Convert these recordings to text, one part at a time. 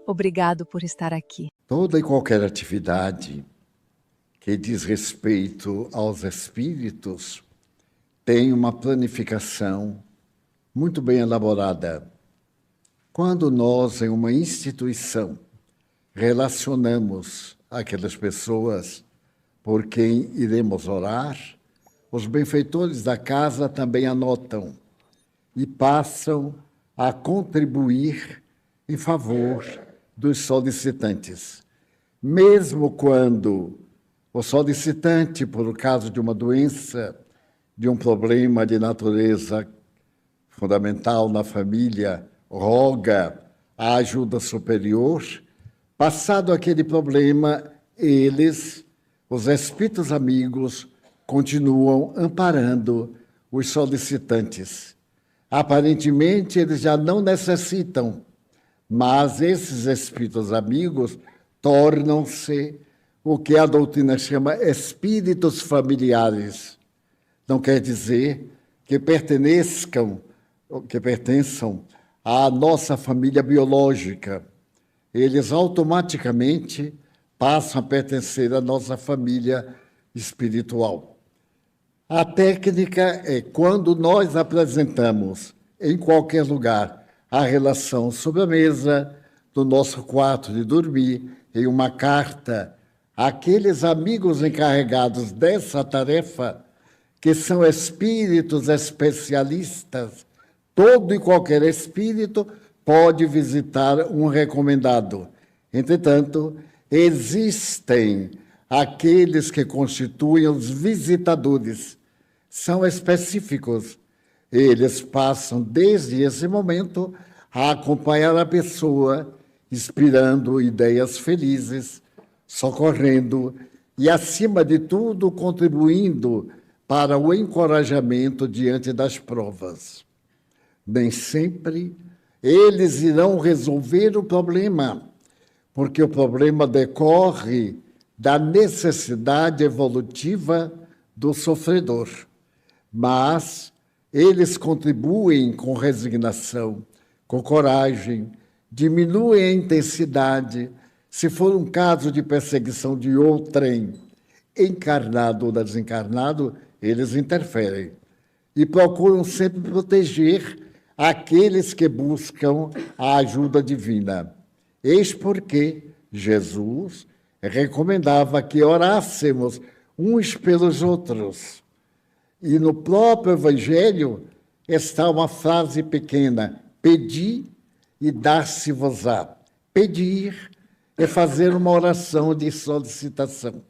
Obrigado por estar aqui. Toda e qualquer atividade que diz respeito aos espíritos tem uma planificação muito bem elaborada. Quando nós, em uma instituição, relacionamos aquelas pessoas por quem iremos orar, os benfeitores da casa também anotam e passam a contribuir em favor dos solicitantes. Mesmo quando o solicitante, por causa de uma doença, de um problema de natureza fundamental na família, roga a ajuda superior, passado aquele problema, eles, os espíritos amigos, continuam amparando os solicitantes. Aparentemente, eles já não necessitam, mas esses espíritos amigos tornam-se o que a doutrina chama espíritos familiares. Não quer dizer que pertençam à nossa família biológica. Eles automaticamente passam a pertencer à nossa família espiritual. A técnica é quando nós apresentamos em qualquer lugar a relação sobre a mesa do nosso quarto de dormir, em uma carta, aqueles amigos encarregados dessa tarefa, que são espíritos especialistas, todo e qualquer espírito pode visitar um recomendado. Entretanto, existem aqueles que constituem os visitadores, são específicos. Eles passam, desde esse momento, a acompanhar a pessoa, inspirando ideias felizes, socorrendo e, acima de tudo, contribuindo para o encorajamento diante das provas. Nem sempre eles irão resolver o problema, porque o problema decorre da necessidade evolutiva do sofredor. Mas eles contribuem com resignação, com coragem, diminuem a intensidade. Se for um caso de perseguição de outrem, encarnado ou desencarnado, eles interferem e procuram sempre proteger aqueles que buscam a ajuda divina. Eis porque Jesus recomendava que orássemos uns pelos outros. E no próprio Evangelho está uma frase pequena: pedi e dar-se-vos-á. Pedir é fazer uma oração de solicitação.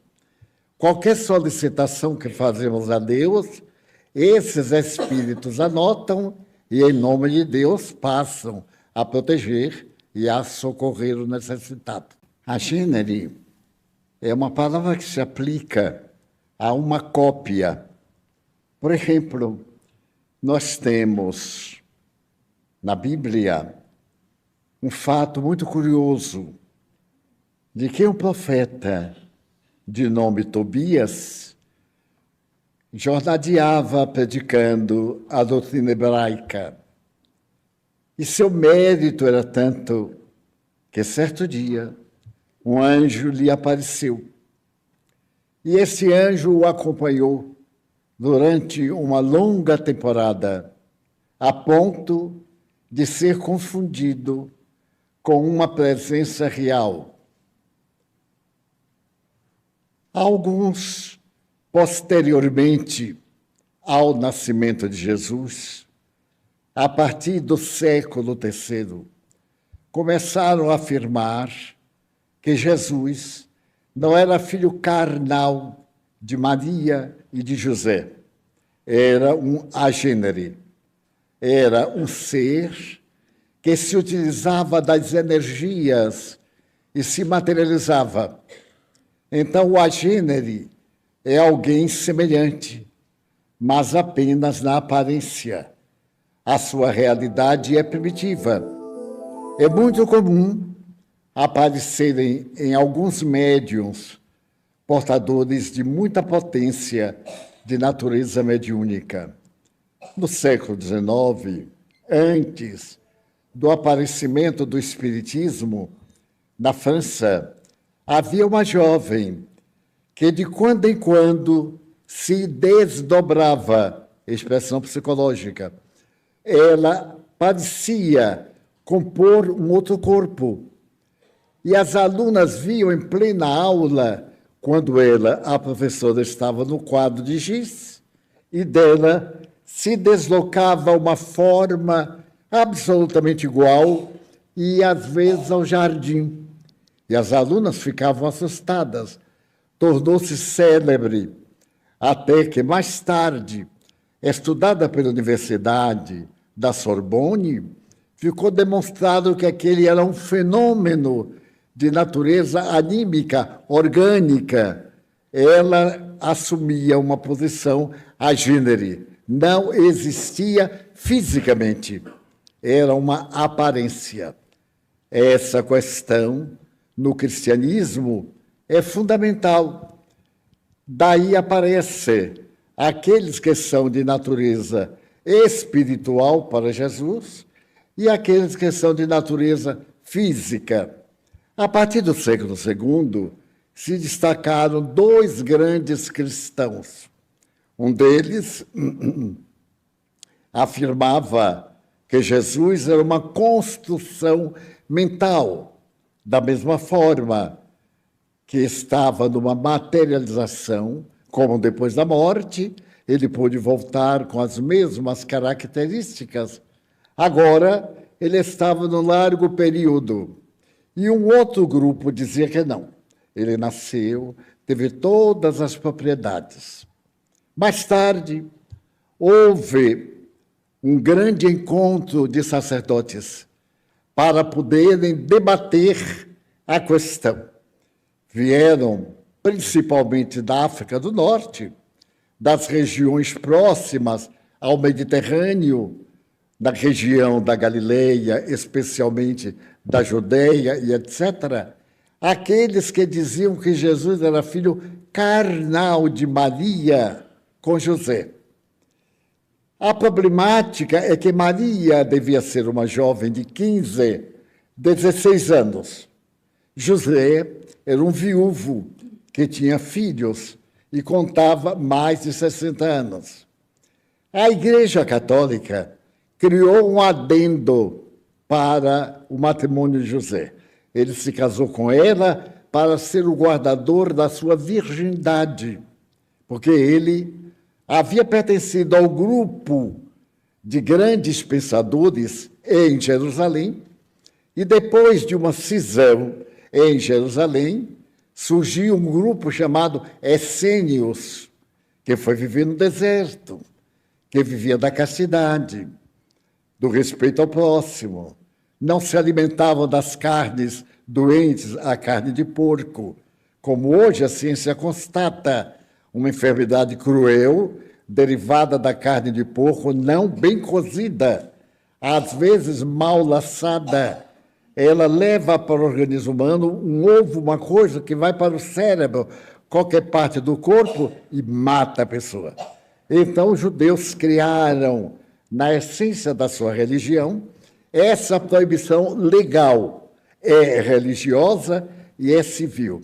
Qualquer solicitação que fazemos a Deus, esses espíritos anotam e, em nome de Deus, passam a proteger e a socorrer o necessitado. A gênere é uma palavra que se aplica a uma cópia. Por exemplo, nós temos na Bíblia um fato muito curioso de que um profeta de nome Tobias jornadeava predicando a doutrina hebraica. E seu mérito era tanto que, certo dia, um anjo lhe apareceu. E esse anjo o acompanhou durante uma longa temporada, a ponto de ser confundido com uma presença real. Alguns, posteriormente ao nascimento de Jesus, a partir do século III, começaram a afirmar que Jesus não era filho carnal de Maria e de José. Era um agênere, era um ser que se utilizava das energias e se materializava. Então, o agênere é alguém semelhante, mas apenas na aparência. A sua realidade é primitiva. É muito comum aparecerem em alguns médiuns portadores de muita potência de natureza mediúnica. No século XIX, antes do aparecimento do Espiritismo, na França, havia uma jovem que de quando em quando se desdobrava, expressão psicológica. Ela parecia compor um outro corpo. E as alunas viam em plena aula, quando ela, a professora, estava no quadro de giz, e dela se deslocava uma forma absolutamente igual e, às vezes, ao jardim. E as alunas ficavam assustadas. Tornou-se célebre, até que, mais tarde, estudada pela Universidade da Sorbonne, ficou demonstrado que aquele era um fenômeno de natureza anímica, orgânica. Ela assumia uma posição agênere, não existia fisicamente, era uma aparência. Essa questão, no cristianismo, é fundamental. Daí aparece aqueles que são de natureza espiritual para Jesus e aqueles que são de natureza física. A partir do século II, se destacaram dois grandes cristãos. Um deles afirmava que Jesus era uma construção mental, da mesma forma que estava numa materialização, como depois da morte, ele pôde voltar com as mesmas características. Agora, ele estava no largo período. E um outro grupo dizia que não. Ele nasceu, teve todas as propriedades. Mais tarde, houve um grande encontro de sacerdotes para poderem debater a questão. Vieram principalmente da África do Norte, das regiões próximas ao Mediterrâneo, da região da Galileia, especialmente da Judeia e etc., aqueles que diziam que Jesus era filho carnal de Maria com José. A problemática é que Maria devia ser uma jovem de 15, 16 anos. José era um viúvo que tinha filhos e contava mais de 60 anos. A Igreja Católica criou um adendo para o matrimônio de José. Ele se casou com ela para ser o guardador da sua virgindade, porque ele havia pertencido ao grupo de grandes pensadores em Jerusalém, e depois de uma cisão em Jerusalém, surgiu um grupo chamado Essênios, que foi viver no deserto, que vivia da castidade, do respeito ao próximo, não se alimentavam das carnes doentes, a carne de porco, como hoje a ciência constata, uma enfermidade cruel derivada da carne de porco não bem cozida, às vezes mal laçada. Ela leva para o organismo humano um ovo, uma coisa que vai para o cérebro, qualquer parte do corpo, e mata a pessoa. Então, os judeus criaram, na essência da sua religião, essa proibição legal. É religiosa e é civil.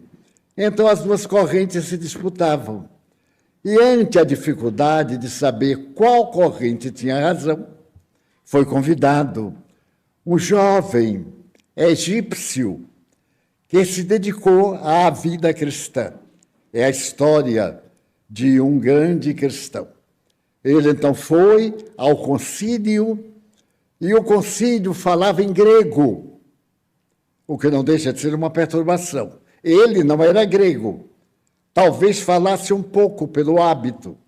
Então, as duas correntes se disputavam. E ante a dificuldade de saber qual corrente tinha razão, foi convidado um jovem egípcio que se dedicou à vida cristã. É a história de um grande cristão. Ele, então, foi ao concílio, e o concílio falava em grego, o que não deixa de ser uma perturbação. Ele não era grego, talvez falasse um pouco pelo hábito.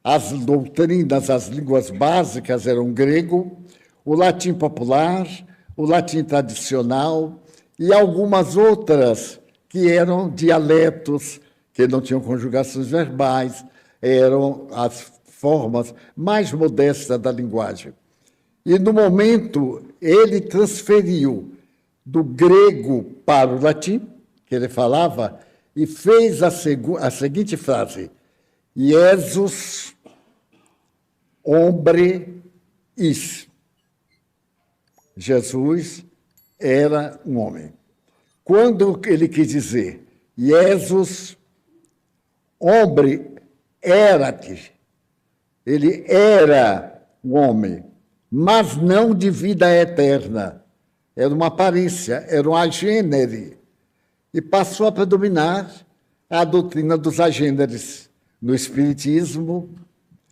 As doutrinas, as línguas básicas eram grego, o latim popular, o latim tradicional e algumas outras que eram dialetos, que não tinham conjugações verbais, eram as formas mais modestas da linguagem. E, no momento, ele transferiu do grego para o latim, que ele falava, e fez a seguinte frase: Jesus hombre is. Jesus era um homem. quando ele quis dizer, Jesus, homem, era-te, ele era um homem, mas não de vida eterna. Era uma aparência, era um agênere. E passou a predominar a doutrina dos agêneres no Espiritismo.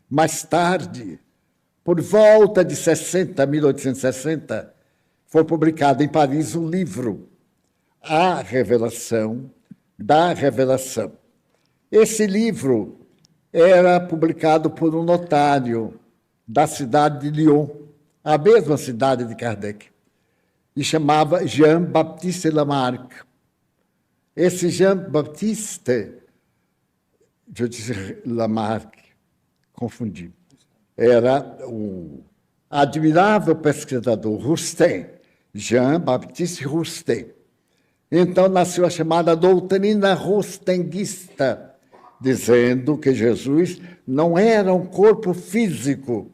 Mais tarde, por volta de 1860, foi publicado em Paris um livro, A Revelação da Revelação. Esse livro era publicado por um notário da cidade de Lyon, a mesma cidade de Kardec, e chamava Jean-Baptiste Lamarck. Esse Jean-Baptiste, eu disse Lamarck, confundi, era o admirável pesquisador Rousteing, Jean-Baptiste Rousteing. Então nasceu a chamada doutrina roustenguista, dizendo que Jesus não era um corpo físico,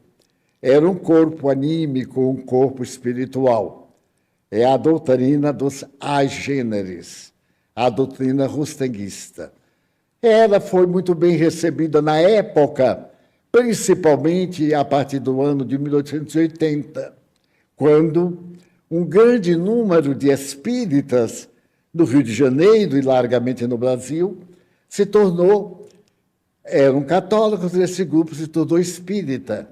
era um corpo anímico, um corpo espiritual. É a doutrina dos agêneres, a doutrina roustenguista. Ela foi muito bem recebida na época, principalmente a partir do ano de 1880, quando um grande número de espíritas do Rio de Janeiro e largamente no Brasil se tornou, eram católicos, esse grupo se tornou espírita.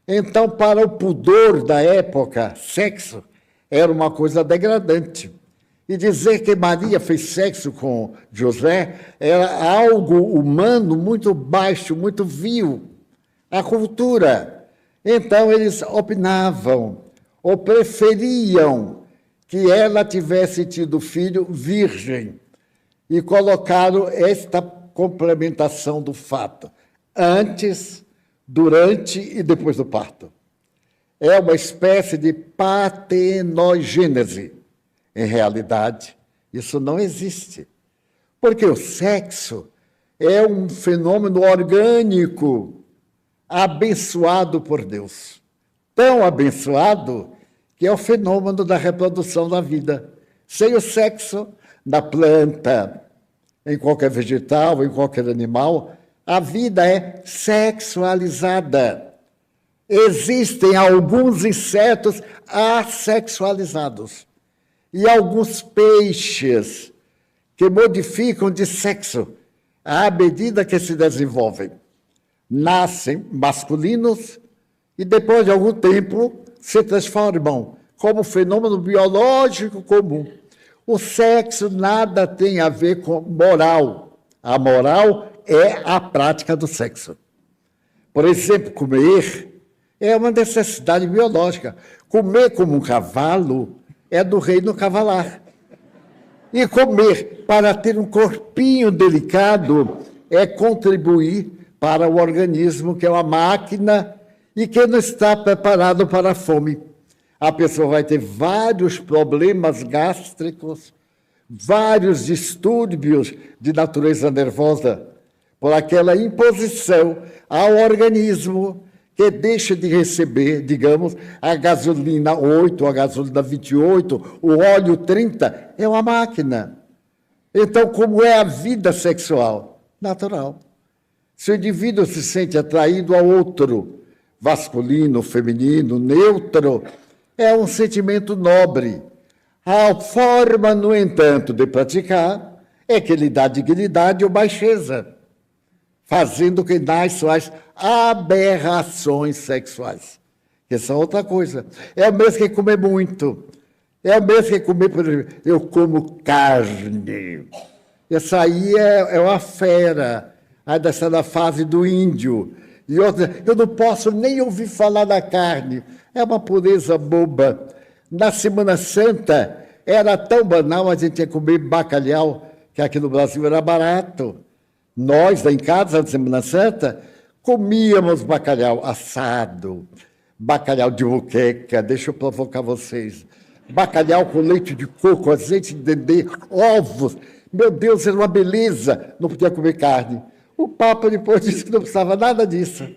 Então, para o pudor da época, sexo era uma coisa degradante. E dizer que Maria fez sexo com José era algo humano muito baixo, muito vil. A cultura. Então, eles opinavam, ou preferiam que ela tivesse tido filho virgem, e colocaram esta complementação do fato, antes, durante e depois do parto. É uma espécie de partenogênese. Em realidade, isso não existe, porque o sexo é um fenômeno orgânico, abençoado por Deus. Tão abençoado que é o fenômeno da reprodução da vida. Sem o sexo, na planta, em qualquer vegetal, em qualquer animal, a vida é sexualizada. Existem alguns insetos assexualizados e alguns peixes que modificam de sexo à medida que se desenvolvem. Nascem masculinos e, depois de algum tempo, se transformam como fenômeno biológico comum. O sexo nada tem a ver com moral. A moral é a prática do sexo. Por exemplo, comer é uma necessidade biológica. Comer como um cavalo é do reino cavalar. E comer para ter um corpinho delicado é contribuir para o organismo, que é uma máquina e que não está preparado para a fome. A pessoa vai ter vários problemas gástricos, vários distúrbios de natureza nervosa, por aquela imposição ao organismo que deixa de receber, digamos, a gasolina 8, a gasolina 28, o óleo 30, é uma máquina. Então, como é a vida sexual? Natural. Se o indivíduo se sente atraído ao outro, masculino, feminino, neutro, é um sentimento nobre. A forma, no entanto, de praticar é que lhe dá dignidade ou baixeza, fazendo que nasçam as aberrações sexuais, que são outra coisa. É o mesmo que comer muito. É o mesmo que comer, por exemplo, eu como carne. Essa aí é uma fera, ainda está na fase do índio. E outra, eu não posso nem ouvir falar da carne. É uma pureza boba. Na Semana Santa, era tão banal, a gente ia comer bacalhau, que aqui no Brasil era barato. Nós, lá em casa, na Semana Santa, comíamos bacalhau assado, bacalhau de moqueca, deixa eu provocar vocês, bacalhau com leite de coco, azeite de dendê, ovos. Meu Deus, era uma beleza, não podia comer carne. O Papa depois disse que não precisava nada disso.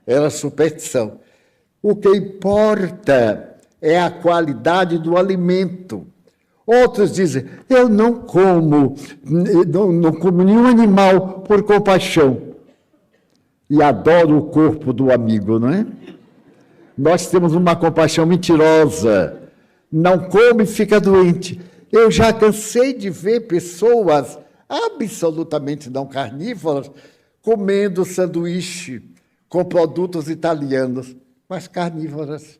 Era superstição. O que importa é a qualidade do alimento. Outros dizem, eu não como nenhum animal por compaixão. E adoro o corpo do amigo, não é? Nós temos uma compaixão mentirosa. Não come e fica doente. Eu já cansei de ver pessoas absolutamente não carnívoras comendo sanduíche com produtos italianos, mas carnívoras.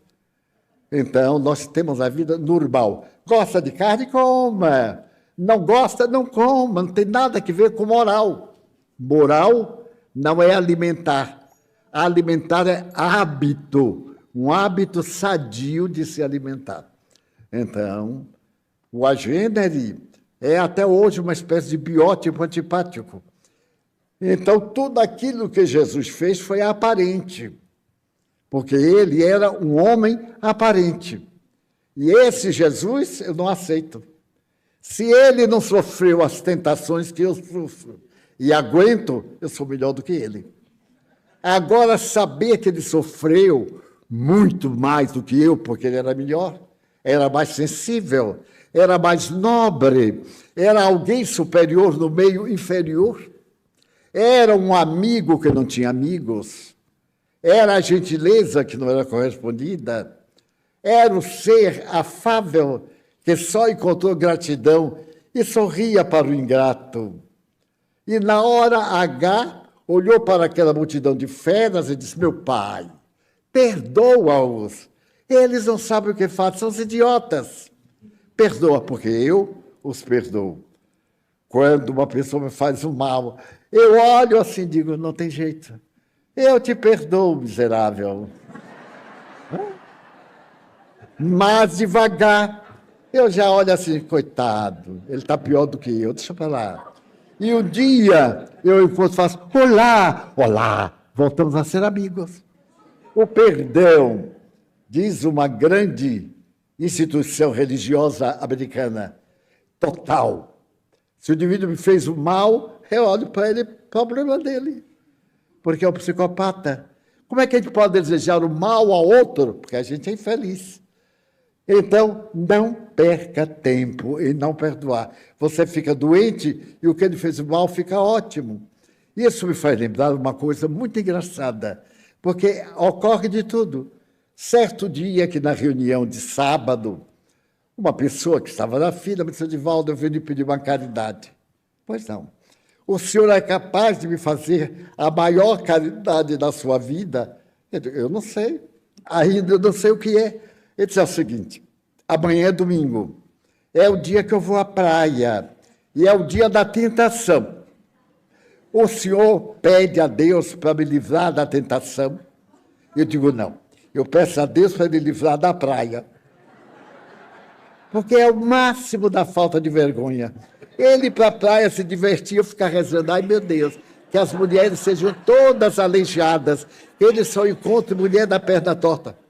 Então, nós temos a vida normal. Gosta de carne? Coma. Não gosta? Não coma. Não tem nada a ver com moral. Moral não é alimentar. Alimentar é hábito, um hábito sadio de se alimentar. Então, o agênere é até hoje uma espécie de biótipo antipático. Então, tudo aquilo que Jesus fez foi aparente, porque ele era um homem aparente. E esse Jesus eu não aceito. Se ele não sofreu as tentações que eu sofro e aguento, eu sou melhor do que ele. Agora, saber que ele sofreu muito mais do que eu, porque ele era melhor, era mais sensível, era mais nobre, era alguém superior no meio inferior, era um amigo que não tinha amigos, era a gentileza que não era correspondida, era o ser afável que só encontrou gratidão e sorria para o ingrato. E na hora H, olhou para aquela multidão de feras e disse, meu pai, perdoa-os. Eles não sabem o que fazem, são os idiotas. Perdoa, porque eu os perdoo. Quando uma pessoa me faz o mal, eu olho assim e digo, não tem jeito. Eu te perdoo, miserável. Mas devagar, eu já olho assim, coitado, ele está pior do que eu, deixa para lá. E um dia eu encontro e faço, olá, olá, voltamos a ser amigos. O perdão, diz uma grande instituição religiosa americana, total. Se o indivíduo me fez o mal, eu olho para ele, problema dele, porque é um psicopata. Como é que a gente pode desejar o mal ao outro? Porque a gente é infeliz. Então, não perca tempo em não perdoar. Você fica doente e o que ele fez o mal fica ótimo. Isso me faz lembrar uma coisa muito engraçada, porque ocorre de tudo. Certo dia que na reunião de sábado, uma pessoa que estava na fila me disse, Divaldo, eu venho lhe pedir uma caridade. Pois não. O senhor é capaz de me fazer a maior caridade da sua vida? Eu não sei. Ainda eu não sei o que é. Ele disse o seguinte, amanhã é domingo, é o dia que eu vou à praia, e é o dia da tentação. O senhor pede a Deus para me livrar da tentação? Eu digo, não, eu peço a Deus para me livrar da praia. Porque é o máximo da falta de vergonha. Ele para a praia se divertia, ficar rezando, ai meu Deus, que as mulheres sejam todas aleijadas, ele só encontre mulher da perna torta.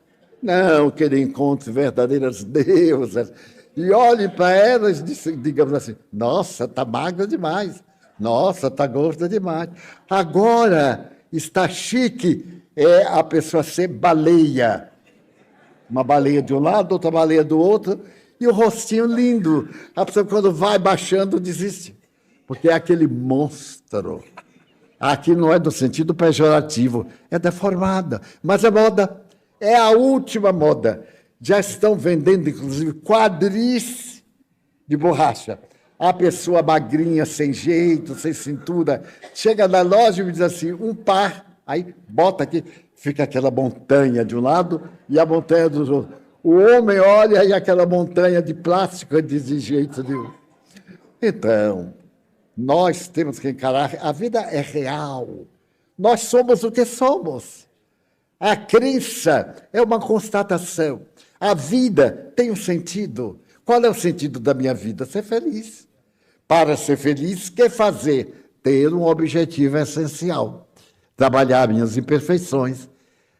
Não, que ele encontre verdadeiras deusas. E olhe para elas e digamos assim, nossa, está magra demais. Nossa, está gorda demais. Agora está chique a pessoa ser baleia. Uma baleia de um lado, outra baleia do outro, e o rostinho lindo. A pessoa, quando vai baixando, desiste. Porque é aquele monstro. Aqui não é do sentido pejorativo, é deformada. Mas a moda é a última moda. Já estão vendendo, inclusive, quadris de borracha. A pessoa magrinha, sem jeito, sem cintura, chega na loja e me diz assim, um par, aí bota aqui, fica aquela montanha de um lado e a montanha do outro. O homem olha e aquela montanha de plástico diz de jeito nenhum. Então, nós temos que encarar, a vida é real. Nós somos o que somos. A crença é uma constatação. A vida tem um sentido. Qual é o sentido da minha vida? Ser feliz. Para ser feliz, o que fazer? Ter um objetivo essencial. Trabalhar minhas imperfeições.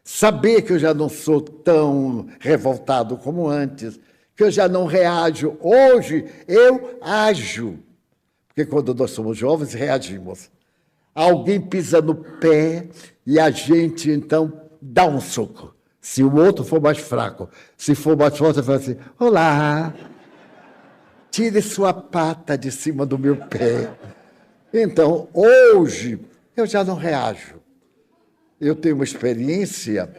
Saber que eu já não sou tão revoltado como antes. Que eu já não reajo. Hoje, eu ajo. Porque quando nós somos jovens, reagimos. Alguém pisa no pé e a gente, então, dá um soco. Se o outro for mais fraco, se for mais forte, você fala assim, olá, tire sua pata de cima do meu pé. Então, hoje, eu já não reajo. Eu tenho uma experiência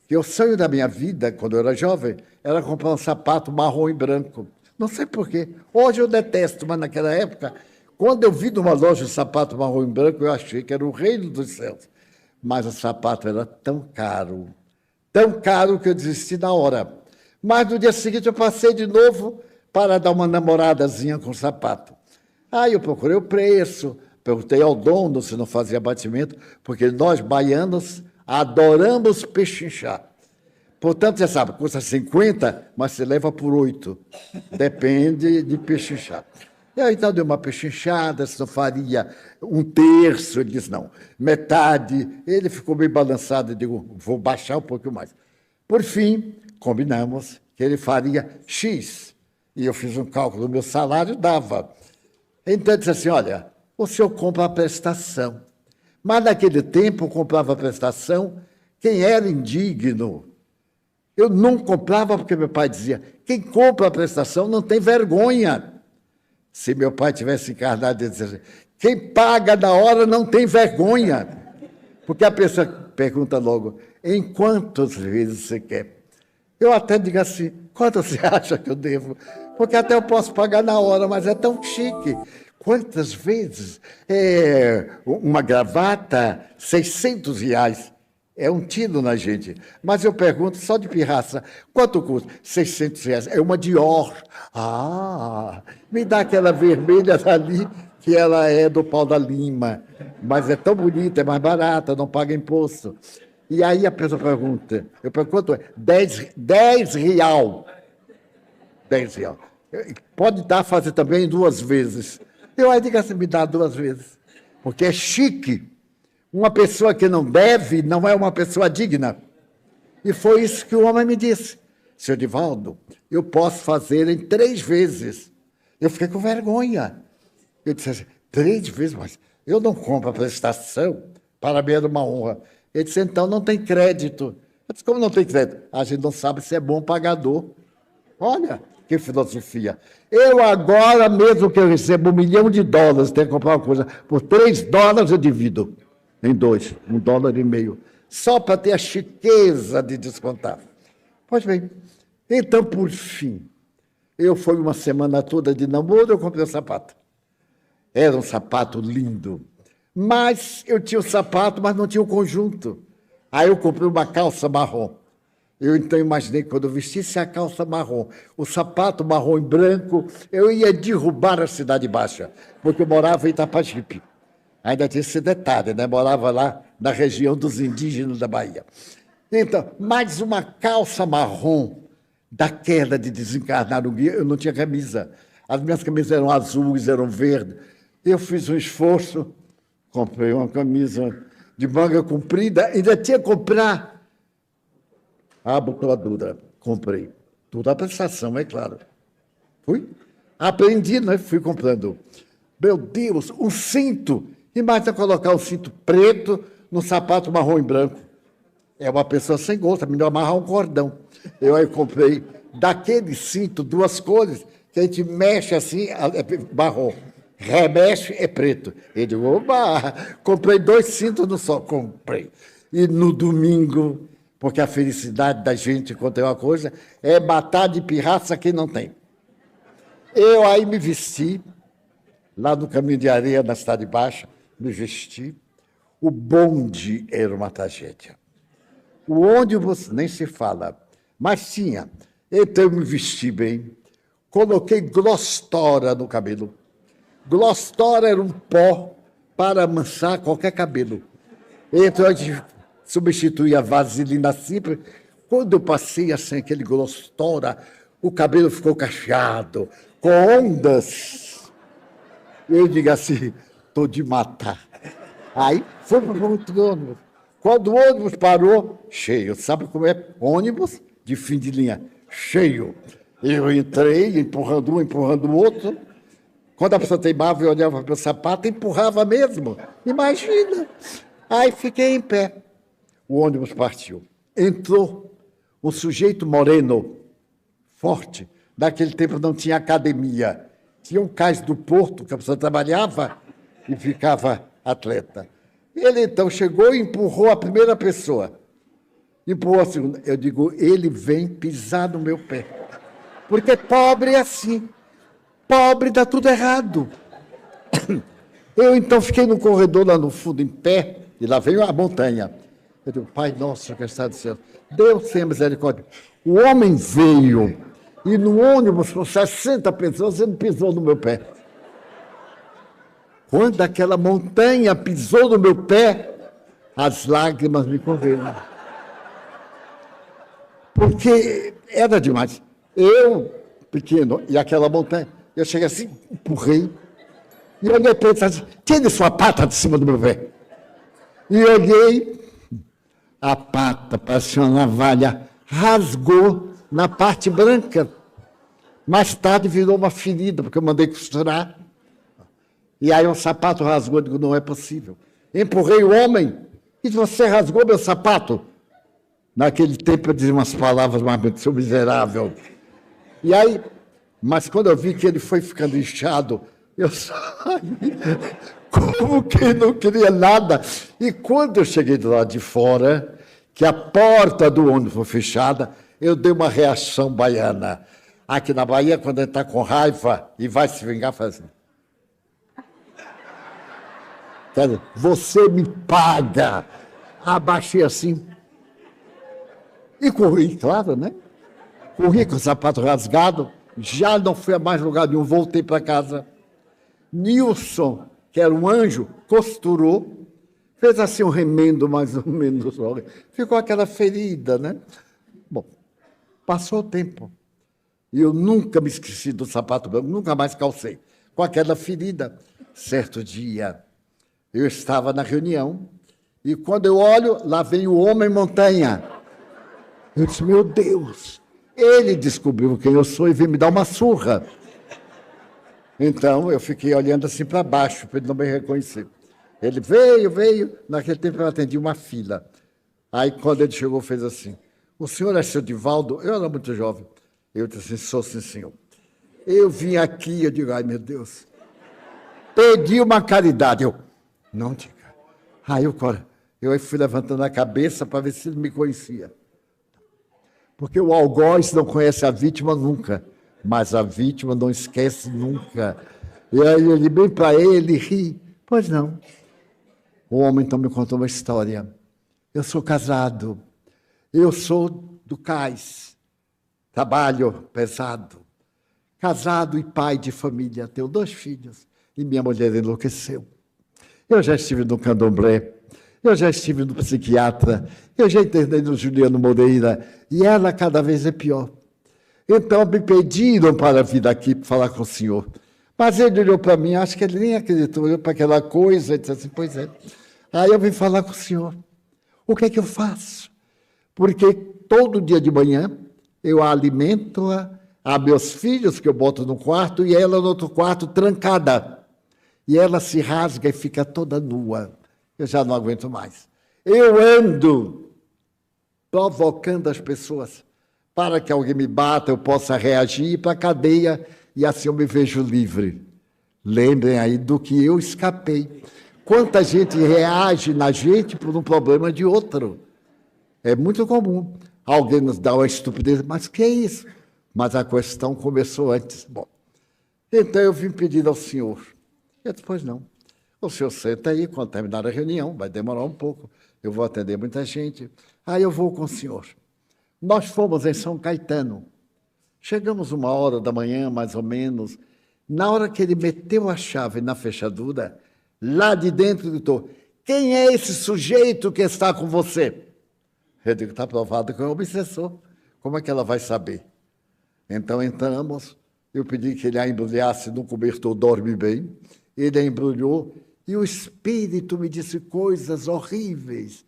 que o sonho da minha vida, quando eu era jovem, era comprar um sapato marrom e branco. Não sei por quê. Hoje eu detesto, mas naquela época, quando eu vi numa loja um sapato marrom e branco, eu achei que era o reino dos céus. Mas o sapato era tão caro que eu desisti na hora. Mas no dia seguinte eu passei de novo para dar uma namoradazinha com o sapato. Aí eu procurei o preço, perguntei ao dono se não fazia abatimento, porque nós, baianos, adoramos pechinchar. Portanto, você sabe, custa 50, mas você leva por 8. Depende de pechinchar. Eu então dei uma pechinchada, se não faria 1/3, ele disse não, metade. Ele ficou meio balançado, eu digo, vou baixar um pouquinho mais. Por fim, combinamos que ele faria X. E eu fiz um cálculo do meu salário, dava. Então, ele disse assim, olha, o senhor compra a prestação. Mas naquele tempo, eu comprava a prestação quem era indigno. Eu não comprava porque meu pai dizia, quem compra a prestação não tem vergonha. Se meu pai tivesse encarnado, ele dizia assim, quem paga na hora não tem vergonha. Porque a pessoa pergunta logo, em quantas vezes você quer? Eu até digo assim, quanto você acha que eu devo? Porque até eu posso pagar na hora, mas é tão chique. Quantas vezes? Uma gravata, R$600. É um tiro na gente. Mas eu pergunto, só de pirraça, quanto custa? R$600. É uma Dior. Ah, me dá aquela vermelha dali, que ela é do Pau da Lima. Mas é tão bonita, é mais barata, não paga imposto. E aí a pessoa pergunta, eu pergunto, quanto é? 10 real. 10 real. Pode dar fazer também 2 vezes. Eu aí digo assim, me dá 2 vezes. Porque é chique. Uma pessoa que não deve não é uma pessoa digna. E foi isso que o homem me disse. Seu Divaldo, eu posso fazer em 3 vezes. Eu fiquei com vergonha. Eu disse assim, 3 vezes? Mas eu não compro a prestação. Para mim era uma honra. Ele disse, então não tem crédito. Eu disse, como não tem crédito? A gente não sabe se é bom pagador. Olha, que filosofia. Eu agora, mesmo que eu recebo $1 milhão, tenho que comprar uma coisa, por $3 eu divido em 2, $1,50, só para ter a chiqueza de descontar. Pois bem, então, por fim, eu fui uma semana toda de namoro, eu comprei um sapato. Era um sapato lindo, mas eu tinha o sapato, mas não tinha o conjunto. Aí eu comprei uma calça marrom. Eu então imaginei que quando eu vestisse a calça marrom, o sapato marrom e branco, eu ia derrubar a Cidade Baixa, porque eu morava em Itapajipe. Ainda tinha esse detalhe, né? Morava lá na região dos indígenas da Bahia. Então, mais uma calça marrom, daquela de desencarnar o guia, eu não tinha camisa. As minhas camisas eram azuis, eram verdes. Eu fiz um esforço, comprei uma camisa de manga comprida, ainda tinha que comprar a abotoadura. Comprei. Tudo a prestação, é claro. Fui. Aprendi, né? Fui comprando. Meu Deus, um cinto. Imagina colocar um cinto preto no sapato marrom e branco. É uma pessoa sem gosto, é melhor amarrar um cordão. Eu aí comprei daquele cinto, 2 cores, que a gente mexe assim, é marrom. Remexe, é preto. Eu digo, oba! Comprei 2 cintos no só. Comprei. E no domingo, porque a felicidade da gente, quando tem uma coisa, é matar de pirraça quem não tem. Eu aí me vesti, lá no Caminho de Areia, na Cidade Baixa, me vesti. O bonde era uma tragédia. O ônibus nem se fala, mas tinha. Então eu me vesti bem, coloquei Glostora no cabelo. Glostora era um pó para amansar qualquer cabelo. Então a gente substituía a vaselina simples. Quando eu passei assim, aquele Glostora, o cabelo ficou cacheado, com ondas. Eu digo assim, estou de matar. Aí foi para o ônibus. Quando o ônibus parou, cheio. Sabe como é? Ônibus de fim de linha, cheio. Eu entrei, empurrando um, empurrando o outro. Quando a pessoa teimava, eu olhava para o sapato, empurrava mesmo. Imagina. Aí fiquei em pé. O ônibus partiu. Entrou um sujeito moreno, forte. Naquele tempo não tinha academia. Tinha um cais do porto que a pessoa trabalhava e ficava atleta. Ele, então, chegou e empurrou a primeira pessoa. Empurrou a segunda. Eu digo, ele vem pisar no meu pé. Porque pobre é assim. Pobre dá tudo errado. Eu, então, fiquei no corredor lá no fundo, em pé, e lá veio a montanha. Eu digo, Pai nosso que está do céu, Deus tenha misericórdia. O homem veio, e no ônibus com 60 pessoas, ele pisou no meu pé. Quando aquela montanha pisou no meu pé, as lágrimas me correram. Porque era demais. Eu, pequeno, e aquela montanha, eu cheguei assim, empurrei, e olhei para ele e disse, tire sua pata de cima do meu pé. E olhei, a pata, parecia uma navalha, rasgou na parte branca. Mais tarde virou uma ferida, porque eu mandei costurar. E aí o sapato rasgou, eu digo, não é possível. Empurrei o homem, e você rasgou meu sapato. Naquele tempo eu dizia umas palavras, mas seu miserável. E aí, mas quando eu vi que ele foi ficando inchado, eu saí como que não queria nada. E quando eu cheguei do lado de fora, que a porta do ônibus foi fechada, eu dei uma reação baiana. Aqui na Bahia, quando ele está com raiva e vai se vingar, faz assim. Quer dizer, você me paga. Abaixei assim. E corri, claro, né? Corri com o sapato rasgado, já não fui a mais lugar nenhum, voltei para casa. Nilson, que era um anjo, costurou, fez assim um remendo mais ou menos. Ficou aquela ferida, né? Bom, passou o tempo. E eu nunca me esqueci do sapato branco, nunca mais calcei. Com aquela ferida. Certo dia, eu estava na reunião, e quando eu olho, lá vem o homem montanha. Eu disse, meu Deus, ele descobriu quem eu sou e veio me dar uma surra. Então, eu fiquei olhando assim para baixo, para ele não me reconhecer. Ele veio, naquele tempo eu atendi uma fila. Aí, quando ele chegou, fez assim, o senhor é seu Divaldo? Eu era muito jovem. Eu disse assim, sou sim, senhor. Eu vim aqui, eu digo, ai, meu Deus, pedi uma caridade. Eu, não diga. Aí eu fui levantando a cabeça para ver se ele me conhecia. Porque o algoz não conhece a vítima nunca, mas a vítima não esquece nunca. E aí ele bem para ele ri. Pois não. O homem então me contou uma história. Eu sou casado, eu sou do cais, trabalho pesado, casado e pai de família, tenho 2 filhos, e minha mulher enlouqueceu. Eu já estive no candomblé, eu já estive no psiquiatra, eu já internei no Juliano Moreira, e ela cada vez é pior. Então me pediram para vir aqui para falar com o senhor. Mas ele olhou para mim, acho que ele nem acreditou, olhou para aquela coisa e disse assim, pois é. Aí eu vim falar com o senhor. O que é que eu faço? Porque todo dia de manhã eu alimento-a, a meus filhos, que eu boto no quarto, e ela no outro quarto, trancada. E ela se rasga e fica toda nua. Eu já não aguento mais. Eu ando provocando as pessoas para que alguém me bata, eu possa reagir para a cadeia e assim eu me vejo livre. Lembrem aí do que eu escapei. Quanta gente reage na gente por um problema de outro. É muito comum. Alguém nos dá uma estupidez, mas que é isso? Mas a questão começou antes. Bom, então eu vim pedir ao senhor. E depois não. O senhor senta aí, quando terminar a reunião, vai demorar um pouco, eu vou atender muita gente. Aí eu vou com o senhor. Nós fomos em São Caetano. Chegamos 1h da manhã, mais ou menos. Na hora que ele meteu a chave na fechadura, lá de dentro gritou, quem é esse sujeito que está com você? Eu digo, está provado que é um obsessor. Como é que ela vai saber? Então entramos, eu pedi que ele a embrulhasse no cobertor Dorme Bem. Ele a embrulhou e o espírito me disse coisas horríveis.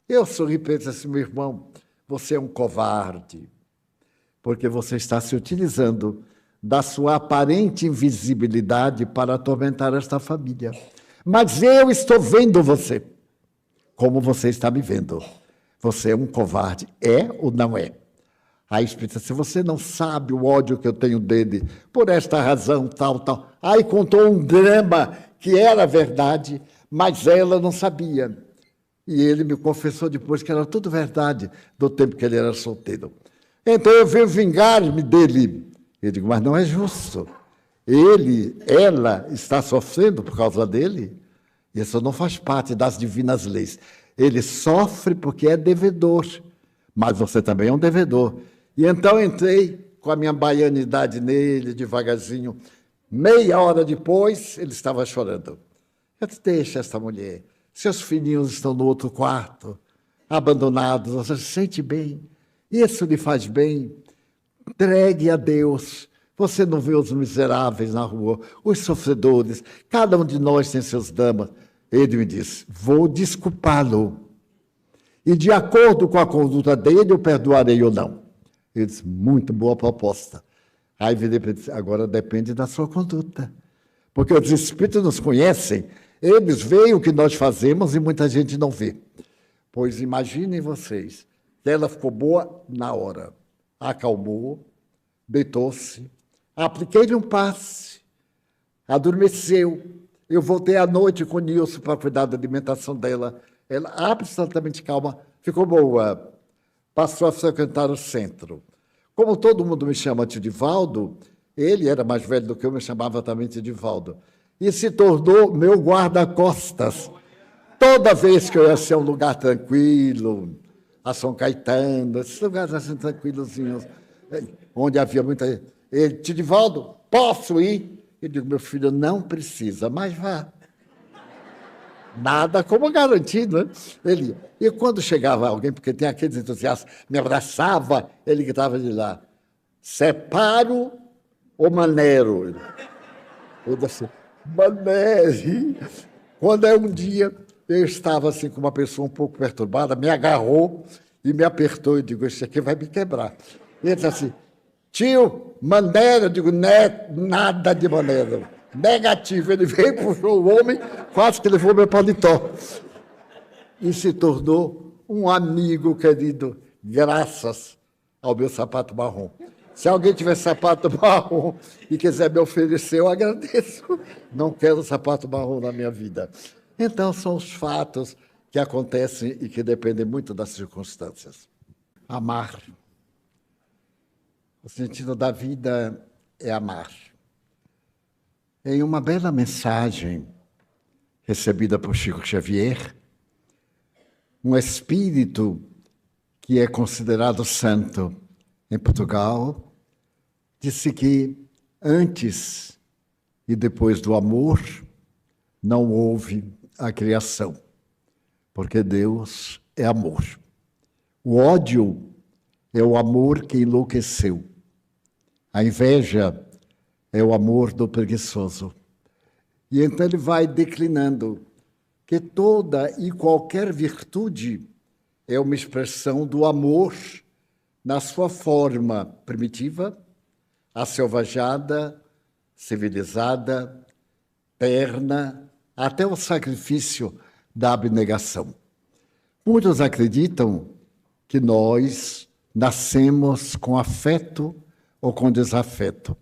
Eu sorri e disse assim, meu irmão, você é um covarde, porque você está se utilizando da sua aparente invisibilidade para atormentar esta família. Mas eu estou vendo você, como você está me vendo. Você é um covarde, é ou não é? Aí o Espírito disse, você não sabe o ódio que eu tenho dele, por esta razão, tal, tal. Aí contou um drama que era verdade, mas ela não sabia. E ele me confessou depois que era tudo verdade, do tempo que ele era solteiro. Então eu venho vingar-me dele. Eu digo, mas não é justo. Ela está sofrendo por causa dele. Isso não faz parte das divinas leis. Ele sofre porque é devedor, mas você também é um devedor. E então entrei com a minha baianidade nele, devagarzinho. Meia hora depois, ele estava chorando. Eu disse, deixa essa mulher. Seus filhinhos estão no outro quarto, abandonados. Você se sente bem. Isso lhe faz bem. Entregue a Deus. Você não vê os miseráveis na rua, os sofredores. Cada um de nós tem seus dramas. Ele me disse, vou desculpá-lo. E de acordo com a conduta dele, eu perdoarei ou não. Ele disse, muito boa proposta. Aí virei para ele e disse, agora depende da sua conduta. Porque os espíritos nos conhecem, eles veem o que nós fazemos e muita gente não vê. Pois imaginem vocês, ela ficou boa na hora. Acalmou, deitou-se, apliquei-lhe um passe, adormeceu. Eu voltei à noite com o Nilson para cuidar da alimentação dela. Ela, absolutamente calma, ficou boa. Passou a frequentar o centro. Como todo mundo me chama de Divaldo, ele era mais velho do que eu, me chamava também de Divaldo. E se tornou meu guarda-costas. Toda vez que eu ia ser um lugar tranquilo, a São Caetano, esses lugares assim tranquilozinhos, onde havia muita... Ele, Divaldo, posso ir? Eu digo, meu filho, não precisa, mas vá. Nada como garantido, né? Ele, e quando chegava alguém, porque tem aqueles entusiastas, me abraçava, ele gritava de lá, separo ou manero? Eu disse, manere. Quando é um dia, eu estava assim com uma pessoa um pouco perturbada, me agarrou e me apertou, eu digo, isso aqui vai me quebrar. Ele disse assim, tio, maneira, eu digo, nada de maneira. Negativo, ele veio, puxou o homem, quase que levou meu paletó. E se tornou um amigo querido, graças ao meu sapato marrom. Se alguém tiver sapato marrom e quiser me oferecer, eu agradeço. Não quero sapato marrom na minha vida. Então, são os fatos que acontecem e que dependem muito das circunstâncias. Amar. O sentido da vida é amar. Em uma bela mensagem recebida por Chico Xavier, um espírito que é considerado santo em Portugal, disse que antes e depois do amor não houve a criação, porque Deus é amor. O ódio é o amor que enlouqueceu. A inveja é o amor do preguiçoso. E então ele vai declinando que toda e qualquer virtude é uma expressão do amor na sua forma primitiva, aselvajada, civilizada, terna, até o sacrifício da abnegação. Muitos acreditam que nós nascemos com afeto ou com desafeto.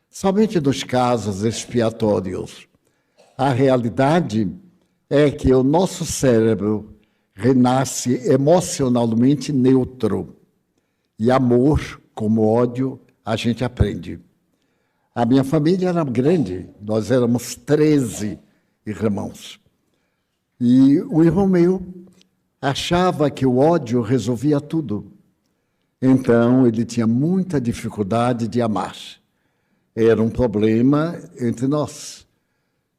Somente nos casos expiatórios. A realidade é que o nosso cérebro renasce emocionalmente neutro. E amor, como ódio, a gente aprende. A minha família era grande, nós éramos 13 irmãos. E o irmão meu achava que o ódio resolvia tudo. Então, ele tinha muita dificuldade de amar. Era um problema entre nós.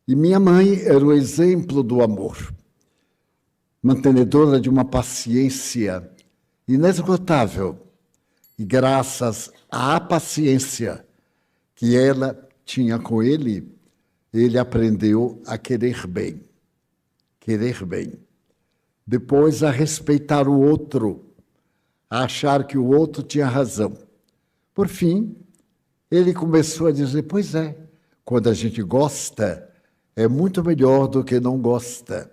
E minha mãe era o exemplo do amor, mantenedora de uma paciência inesgotável. E graças à paciência que ela tinha com ele, ele aprendeu a querer bem. Querer bem. Depois a respeitar o outro, a achar que o outro tinha razão. Por fim, ele começou a dizer, pois é, quando a gente gosta, é muito melhor do que não gosta.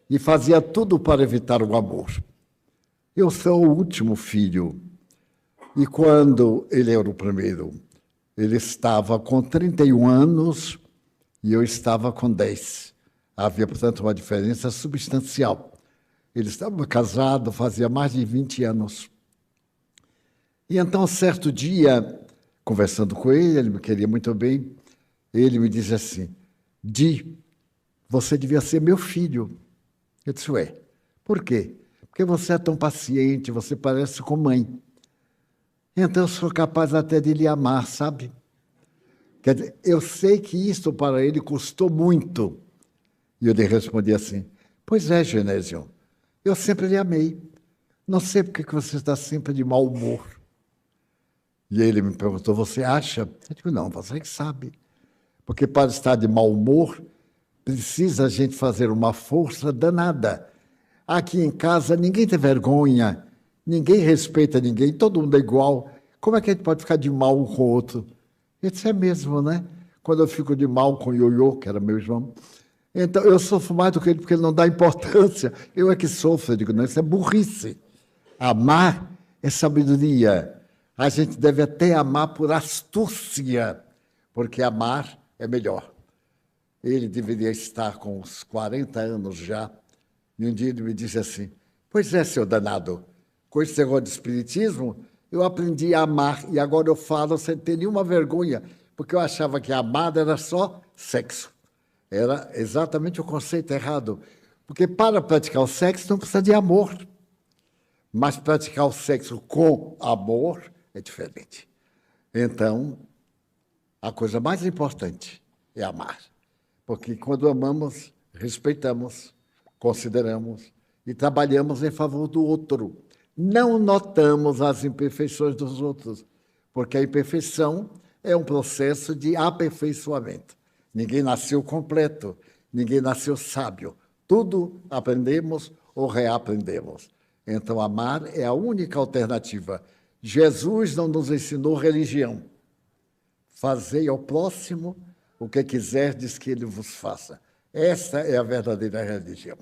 E fazia tudo para evitar o amor. Eu sou o último filho. E quando ele era o primeiro, ele estava com 31 anos e eu estava com 10. Havia, portanto, uma diferença substancial. Ele estava casado fazia mais de 20 anos. E então, certo dia, conversando com ele me queria muito bem, ele me disse assim, Di, você devia ser meu filho. Eu disse, ué, por quê? Porque você é tão paciente, você parece com mãe. Então eu sou capaz até de lhe amar, sabe? Quer dizer, eu sei que isto para ele custou muito. E eu lhe respondi assim, pois é, Genésio, eu sempre lhe amei. Não sei por que você está sempre de mau humor. E ele me perguntou, você acha? Eu digo, não, você que sabe. Porque para estar de mau humor, precisa a gente fazer uma força danada. Aqui em casa, ninguém tem vergonha, ninguém respeita ninguém, todo mundo é igual. Como é que a gente pode ficar de mal um com o outro? Eu disse, é mesmo, né? Quando eu fico de mal com o Ioiô, que era meu irmão, então eu sofro mais do que ele, porque ele não dá importância. Eu é que sofro. Eu digo, não, isso é burrice. Amar é sabedoria. A gente deve até amar por astúcia, porque amar é melhor. Ele deveria estar com uns 40 anos já, e um dia ele me disse assim, pois é, seu danado, com esse negócio de espiritismo, eu aprendi a amar, e agora eu falo sem ter nenhuma vergonha, porque eu achava que amar era só sexo. Era exatamente o conceito errado, porque para praticar o sexo não precisa de amor, mas praticar o sexo com amor é diferente. Então, a coisa mais importante é amar. Porque quando amamos, respeitamos, consideramos e trabalhamos em favor do outro. Não notamos as imperfeições dos outros, porque a imperfeição é um processo de aperfeiçoamento. Ninguém nasceu completo, ninguém nasceu sábio. Tudo aprendemos ou reaprendemos. Então, amar é a única alternativa. Jesus não nos ensinou religião. Fazei ao próximo o que quiserdes que ele vos faça. Esta é a verdadeira religião.